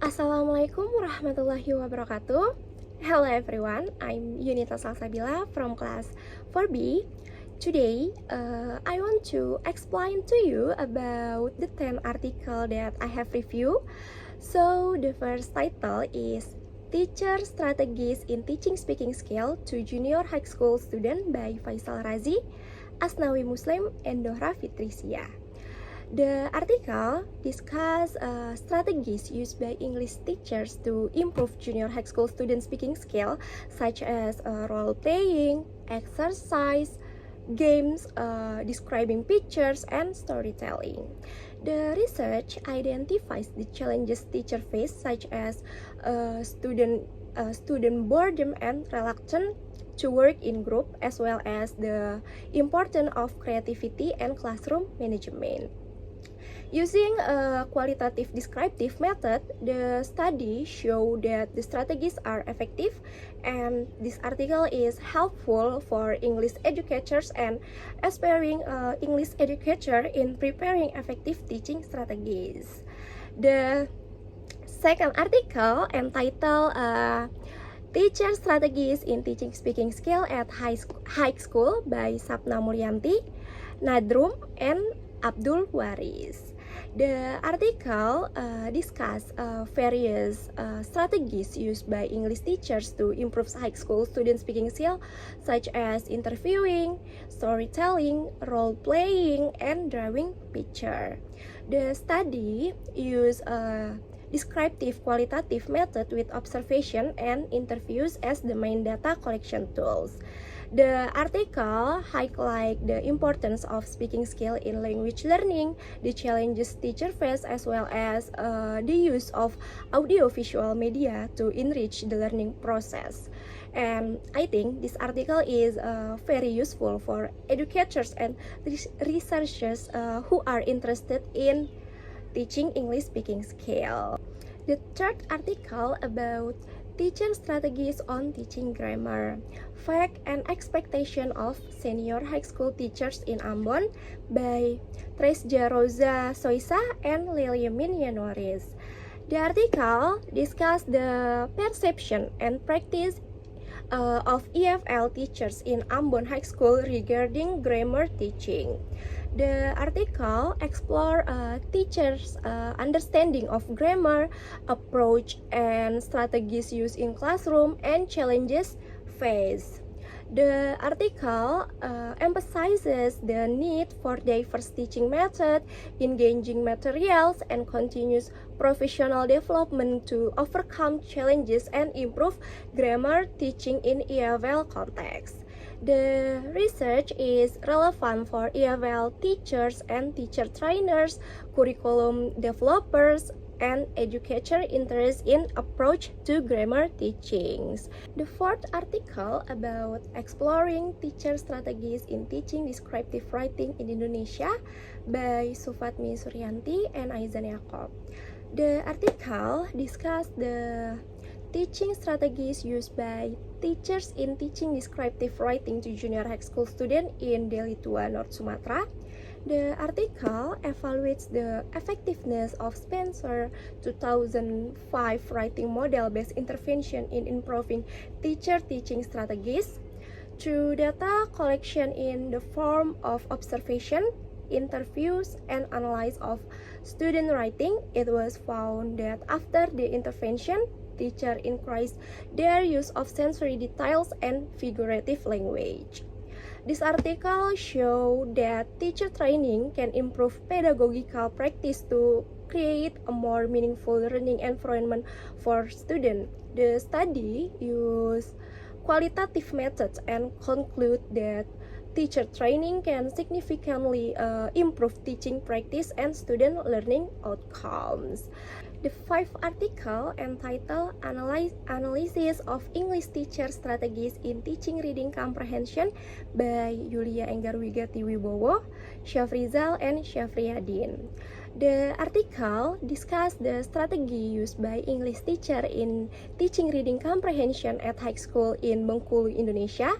Assalamualaikum warahmatullahi wabarakatuh. Hello everyone, I'm Yunita Salsabila from class 4B. Today, I want to explain to you about the 10 article that I have reviewed. So, the first title is Teacher Strategies in Teaching Speaking Skill to Junior High School Student by Faisal Razi, Asnawi Muslim, and Dohra Fitrisia. The article discusses strategies used by English teachers to improve junior high school student speaking skill, such as role playing, exercise, games, describing pictures, and storytelling. The research identifies the challenges teachers face, such as student boredom and reluctance to work in group, as well as the importance of creativity and classroom management. Using a qualitative descriptive method, the study showed that the strategies are effective, and this article is helpful for English educators and aspiring English educator in preparing effective teaching strategies. The second article entitled Teacher Strategies in Teaching Speaking Skill at High School by Sapna Mulyanti, Nadrum, and Abdul Waris. The article discusses various strategies used by English teachers to improve high school student speaking skill, such as interviewing, storytelling, role-playing, and drawing picture. The study used a descriptive qualitative method with observation and interviews as the main data collection tools. The article highlights the importance of speaking skill in language learning, the challenges teachers face, as well as the use of audiovisual media to enrich the learning process. And I think this article is very useful for educators and researchers who are interested in teaching English speaking skill. The third article about teacher strategies on teaching grammar, fact and expectation of senior high school teachers in Ambon by Tresja Rosa Soisa and Liliamin Yanoris. The article discussed the perception and practice of EFL teachers in Ambon High School regarding grammar teaching. The article explores teachers' understanding of grammar, approach, and strategies used in classroom, and challenges faced. The article emphasizes the need for diverse teaching method, engaging materials, and continuous professional development to overcome challenges and improve grammar teaching in EFL context. The research is relevant for EFL teachers and teacher trainers, curriculum developers, and educator interested in approach to grammar teachings. The fourth article about exploring teacher strategies in teaching descriptive writing in Indonesia by Sufatmi Suryanti and Aizan Yakob. The article discussed the teaching strategies used by teachers in teaching descriptive writing to junior high school students in Deli Tua, North Sumatra. The article evaluates the effectiveness of Spencer 2005 writing model-based intervention in improving teacher teaching strategies. Through data collection in the form of observation, interviews, and analysis of student writing, it was found that after the intervention, teachers increased their use of sensory details and figurative language. This article shows that teacher training can improve pedagogical practice to create a more meaningful learning environment for students. The study used qualitative methods and conclude that teacher training can significantly improve teaching practice and student learning outcomes. The fifth article entitled Analysis of English Teacher Strategies in Teaching Reading Comprehension by Yulia Enggarwigati Wibowo, Syafrizal, and Syafriyadin. The article discussed the strategy used by English teacher in teaching reading comprehension at high school in Bengkulu, Indonesia.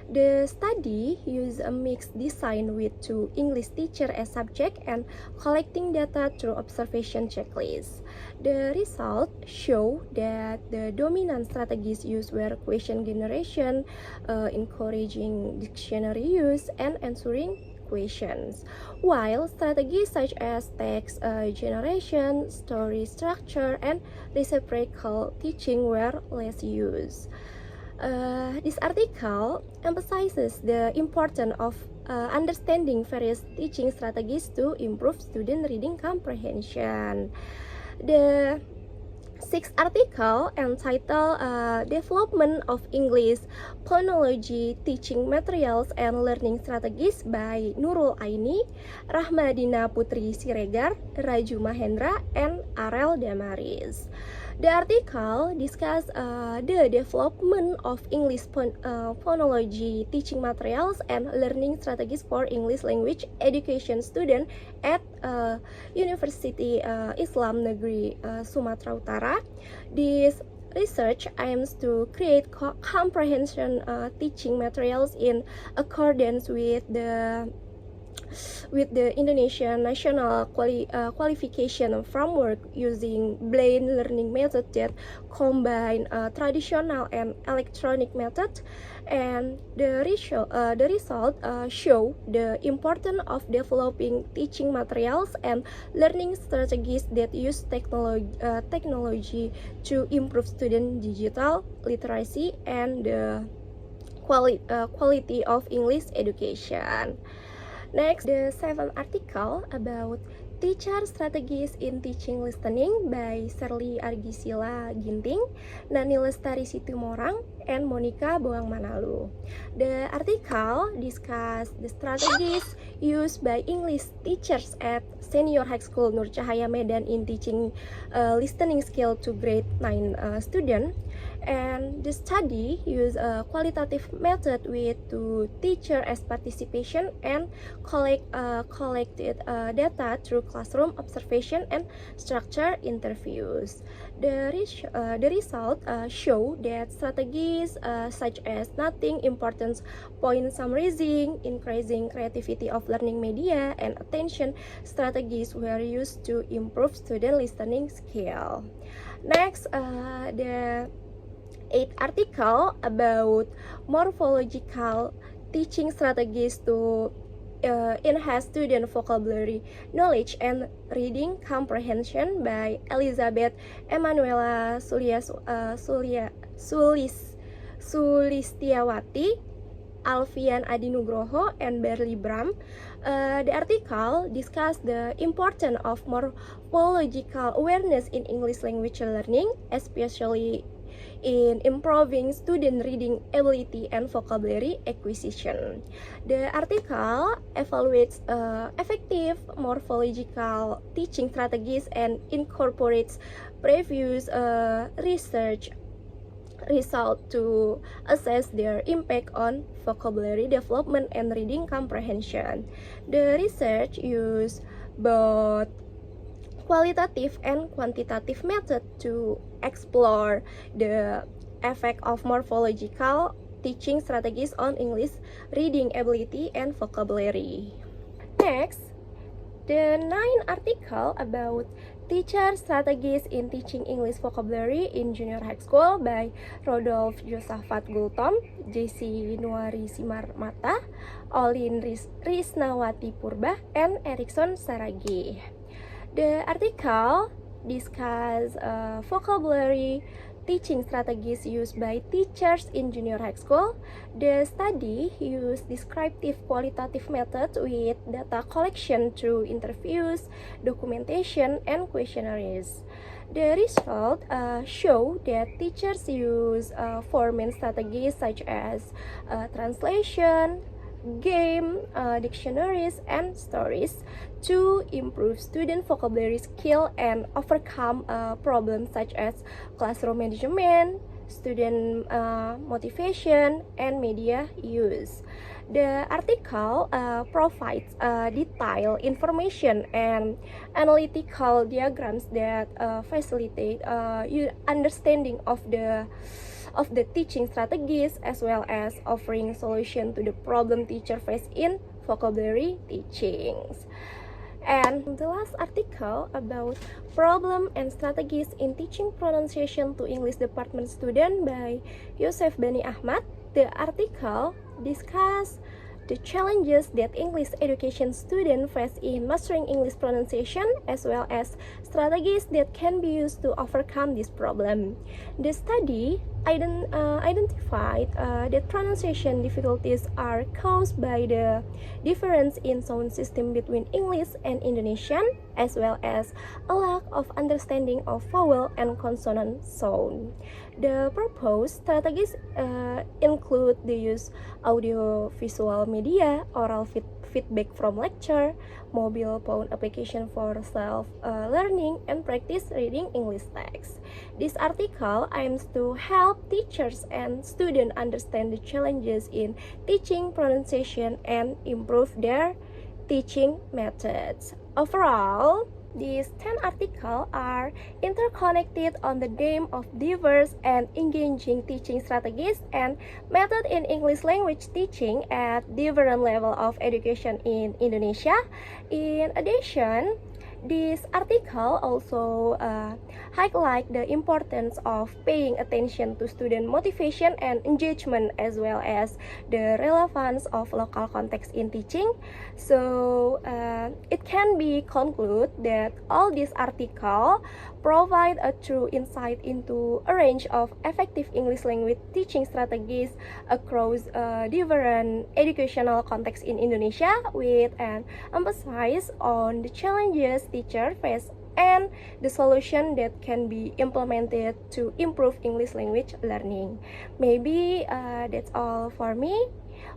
The study used a mixed design with two English teacher as subject and collecting data through observation checklists. The results show that the dominant strategies used were question generation, encouraging dictionary use, and answering questions, while strategies such as text generation, story structure, and reciprocal teaching were less used. This article emphasizes the importance of understanding various teaching strategies to improve student reading comprehension. The sixth article entitled Development of English Phonology Teaching Materials and Learning Strategies by Nurul Aini, Rahmadina Putri Siregar, Raju Mahendra, and Arel Damaris. The article discusses the development of English phonology teaching materials and learning strategies for English language education students at University Islam Negeri Sumatera Utara. This research aims to create comprehension teaching materials in accordance with the Indonesian National Qualification Framework using blended learning method that combine traditional and electronic method, and the result show the importance of developing teaching materials and learning strategies that use technology to improve student digital literacy and the quality of English education. Next, the seventh article about Teacher Strategies in Teaching Listening by Shirley Argisila Ginting, Nani Lestari Situmorang, and Monica Boang Manalu. The article discuss the strategies used by English teachers at Senior High School Nur Cahaya Medan in teaching listening skill to grade 9 students. And the study used a qualitative method with two teacher as participation and collected data through classroom observation and structured interviews. The result show that strategies such as noting importance, point summarizing, increasing creativity of learning media, and attention strategies were used to improve student listening skill. Next, the eighth article about morphological teaching strategies to enhance student vocabulary knowledge and reading comprehension by Elizabeth Emanuela Sulistiawati, Alfian Adinugroho, and Berly Bram. The article discussed the importance of morphological awareness in English language learning, especially in improving student reading ability and vocabulary acquisition. The article evaluates effective morphological teaching strategies and incorporates previous research results to assess their impact on vocabulary development and reading comprehension. The research used both qualitative and quantitative method to explore the effect of morphological teaching strategies on English reading ability and vocabulary. Next, the ninth article about Teacher Strategies in Teaching English Vocabulary in Junior High School by Rodolph Josaphat Gultom, JC Nuari Simarmata, Olin Risnawati Purba, and Erikson Saragi. The article discusses vocabulary teaching strategies used by teachers in junior high school. The study used descriptive qualitative methods with data collection through interviews, documentation, and questionnaires. The result show that teachers use four main strategies such as translation, game, dictionaries, and stories to improve student vocabulary skill and overcome problems such as classroom management, student motivation, and media use. The article provides detailed information and analytical diagrams that facilitate understanding of the of the teaching strategies as well as offering solution to the problem teacher face in vocabulary teachings. And the last article about problem and strategies in teaching pronunciation to English department student by Yosef Bani Ahmad. The article discuss the challenges that English education students face in mastering English pronunciation as well as strategies that can be used to overcome this problem. The study identified that pronunciation difficulties are caused by the difference in sound system between English and Indonesian as well as a lack of understanding of vowel and consonant sound. The proposed strategies include the use audio-visual media, oral feedback from lecture, mobile phone application for self-learning, and practice reading English text. This article aims to help teachers and students understand the challenges in teaching pronunciation and improve their teaching methods. Overall, these 10 articles are interconnected on the theme of diverse and engaging teaching strategies and methods in English language teaching at different levels of education in Indonesia. In addition, this article also highlight the importance of paying attention to student motivation and engagement as well as the relevance of local context in teaching. So it can be concluded that all these articles provide a true insight into a range of effective English language teaching strategies across different educational contexts in Indonesia with an emphasis on the challenges teachers face and the solution that can be implemented to improve English language learning. Maybe that's all for me.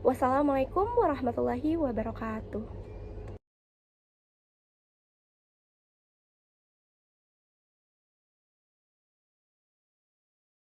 Wassalamualaikum warahmatullahi wabarakatuh.